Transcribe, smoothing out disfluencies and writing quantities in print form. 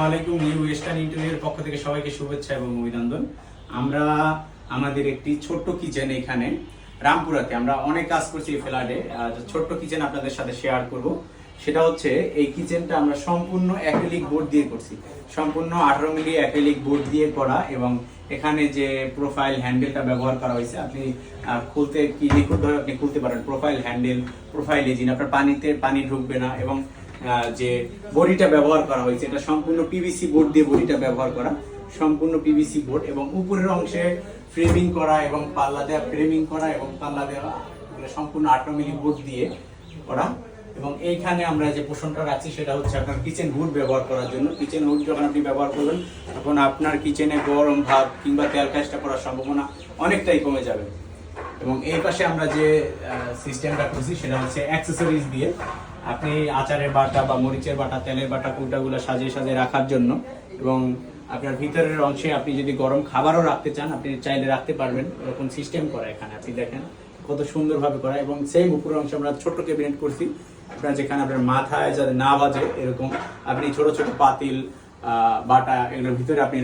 আসসালামু আলাইকুম। New western interior পক্ষ থেকে সবাইকে শুভেচ্ছা এবং অভিনন্দন। আমরা আমাদের একটি ছোট্ট কিচেন এখানে রামপুরাতে আমরা অনেক কাজ করছি এই ফ্ল্যাটে। ছোট্ট কিচেন আপনাদের সাথে শেয়ার করব। সেটা হচ্ছে এই কিচেনটা আমরা সম্পূর্ণ অ্যাক্রিলিক বোর্ড দিয়ে করছি, সম্পূর্ণ 18 মিলি অ্যাক্রিলিক বোর্ড দিয়ে করা। এবং এখানে যে প্রোফাইল হ্যান্ডেলটা ব্যবহার করা হয়েছে, আপনি খুলতে কি নিখুঁতভাবে আপনি খুলতে পারেন। প্রোফাইল হ্যান্ডেল, প্রোফাইল ইঞ্জিন, আপনার পানি ঢুকবে না। এবং যে বডিটা ব্যবহার করা হয়েছে এটা সম্পূর্ণ পিভিসি বোর্ড দিয়ে বডিটা ব্যবহার করা, সম্পূর্ণ পিভিসি বোর্ড। এবং উপরের অংশে ফ্রেমিং করা এবং পাল্লা দেওয়া, ফ্রেমিং করা এবং পাল্লা দেওয়া, সম্পূর্ণ 18 মিলি বোর্ড দিয়ে করা। এবং এইখানে আমরা যে পোষণটা রাখছি সেটা হচ্ছে আপনার কিচেন হুড ব্যবহার করার জন্য। কিচেন হুড যখন আপনি ব্যবহার করবেন তখন আপনার কিচেনে গরম ভাব কিংবা তেল কাজটা করার সম্ভাবনা অনেকটাই কমে যাবে। এবং এই পাশে আমরা যে সিস্টেমটা করছি সেটা হচ্ছে অ্যাক্সেসরিজ দিয়ে আপনি আচারের বাটা বা মরিচের বাটা, তেলের বাটা, কৌটাগুলো সাজিয়ে সাজিয়ে রাখার জন্য। এবং আপনার ভিতরের অংশে আপনি যদি গরম খাবারও রাখতে চান আপনি চাইলে রাখতে পারবেন, এরকম সিস্টেম করা এখানে। আপনি দেখেন কত সুন্দরভাবে করা। এবং সেম উপরের অংশে আমরা ছোট্ট ক্যাবিনেট করছি, আপনার যেখানে আপনার মাথায় যাতে না বাজে এরকম আপনি ছোট ছোট পাতিল, বাটা এগুলোর ভিতরে আপনি